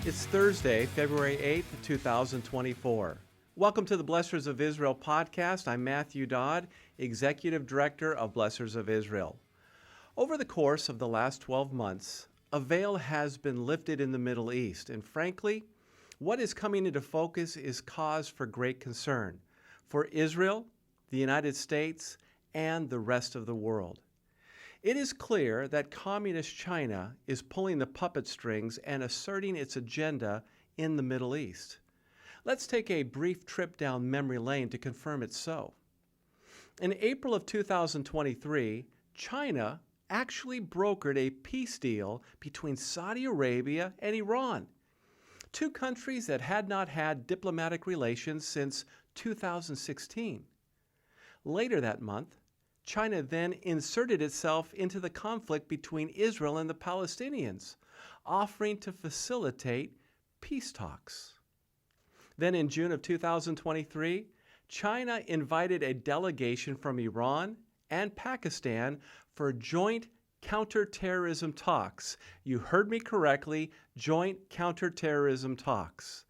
It's Thursday, February 8th, 2024. Welcome to the Blessors of Israel Podcast. I'm Matthew Dodd, Executive Director of Blessors of Israel. Over the course of the last 12 months, a veil has been lifted in the Middle East, and frankly, what is coming into focus is cause for great concern for Israel, the United States, and the rest of the world. It is clear that Communist China is pulling the puppet strings and asserting its agenda in the Middle East. Let's take a brief trip down memory lane to confirm it's so. In April of 2023, China actually brokered a peace deal between Saudi Arabia and Iran, two countries that had not had diplomatic relations since 2016. Later that month, China then inserted itself into the conflict between Israel and the Palestinians, offering to facilitate peace talks. Then in June of 2023, China invited a delegation from Iran and Pakistan for joint counterterrorism talks. You heard me correctly, joint counterterrorism talks.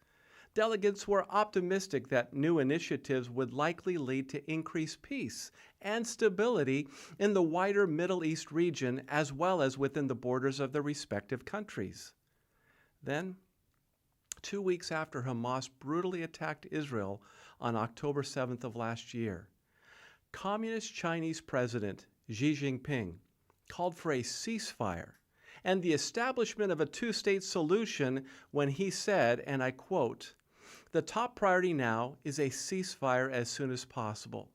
Delegates were optimistic that new initiatives would likely lead to increased peace and stability in the wider Middle East region as well as within the borders of the respective countries. Then, 2 weeks after Hamas brutally attacked Israel on October 7th of last year, Communist Chinese President Xi Jinping called for a ceasefire and the establishment of a two-state solution when he said, and I quote, "The top priority now is a ceasefire as soon as possible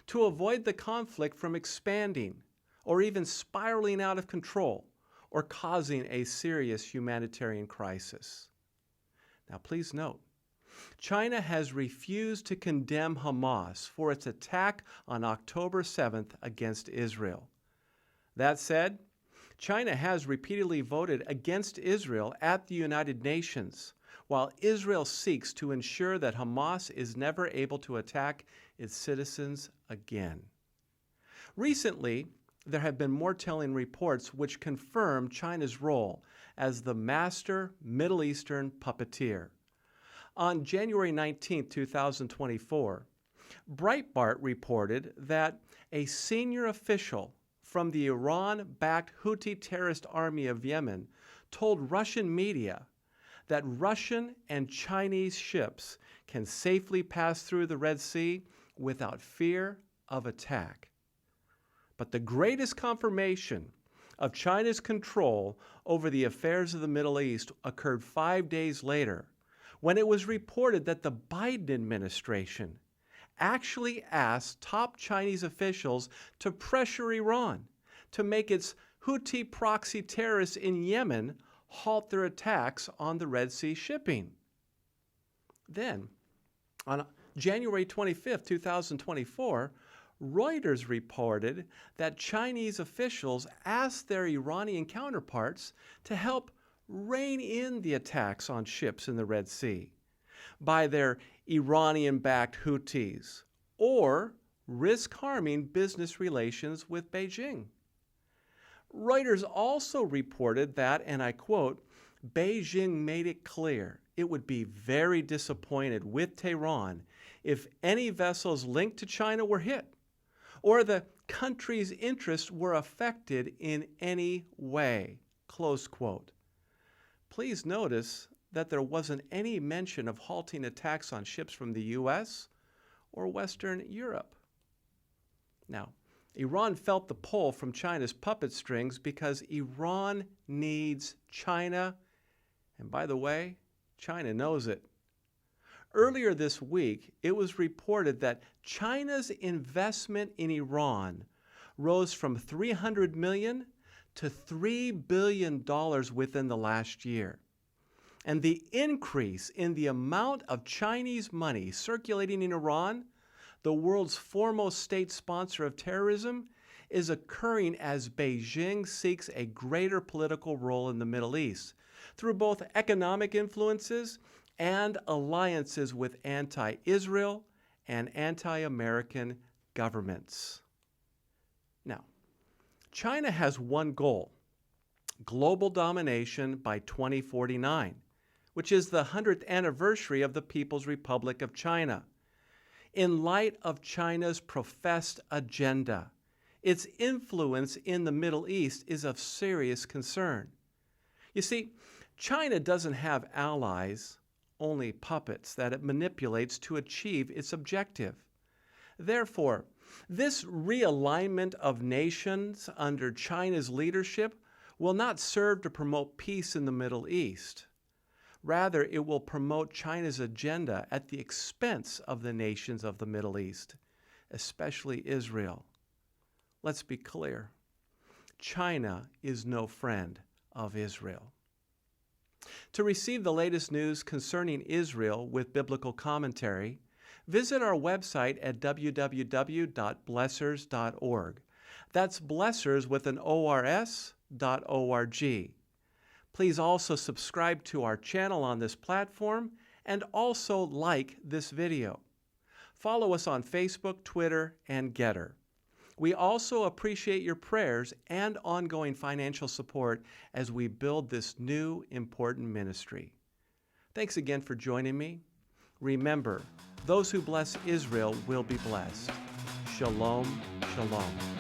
to avoid the conflict from expanding or even spiraling out of control or causing a serious humanitarian crisis." Now, please note, China has refused to condemn Hamas for its attack on October 7th against Israel. That said, China has repeatedly voted against Israel at the United Nations, while Israel seeks to ensure that Hamas is never able to attack its citizens again. Recently, there have been more telling reports which confirm China's role as the master Middle Eastern puppeteer. On January 19, 2024, Breitbart reported that a senior official from the Iran-backed Houthi terrorist army of Yemen told Russian media that Russian and Chinese ships can safely pass through the Red Sea without fear of attack. But the greatest confirmation of China's control over the affairs of the Middle East occurred 5 days later, when it was reported that the Biden administration actually asked top Chinese officials to pressure Iran to make its Houthi proxy terrorists in Yemen halt their attacks on the Red Sea shipping. Then, on January 25, 2024, Reuters reported that Chinese officials asked their Iranian counterparts to help rein in the attacks on ships in the Red Sea by their Iranian-backed Houthis, or risk harming business relations with Beijing. Reuters also reported that, and I quote, "Beijing made it clear it would be very disappointed with Tehran if any vessels linked to China were hit, or the country's interests were affected in any way," close quote. Please notice that there wasn't any mention of halting attacks on ships from the U.S. or Western Europe. Now, Iran felt the pull from China's puppet strings because Iran needs China, and by the way, China knows it. Earlier this week, it was reported that China's investment in Iran rose from $300 million to $3 billion within the last year. And the increase in the amount of Chinese money circulating in Iran, the world's foremost state sponsor of terrorism, is occurring as Beijing seeks a greater political role in the Middle East through both economic influences and alliances with anti-Israel and anti-American governments. Now, China has one goal: global domination by 2049, which is the 100th anniversary of the People's Republic of China. In light of China's professed agenda, its influence in the Middle East is of serious concern. You see, China doesn't have allies, only puppets that it manipulates to achieve its objective. Therefore, this realignment of nations under China's leadership will not serve to promote peace in the Middle East. Rather, it will promote China's agenda at the expense of the nations of the Middle East, especially Israel. Let's be clear. China is no friend of Israel. To receive the latest news concerning Israel with biblical commentary, visit our website at www.blessors.org. That's Blessors with an ORS.org. Please also subscribe to our channel on this platform and also like this video. Follow us on Facebook, Twitter, and Getter. We also appreciate your prayers and ongoing financial support as we build this new important ministry. Thanks again for joining me. Remember, those who bless Israel will be blessed. Shalom, shalom.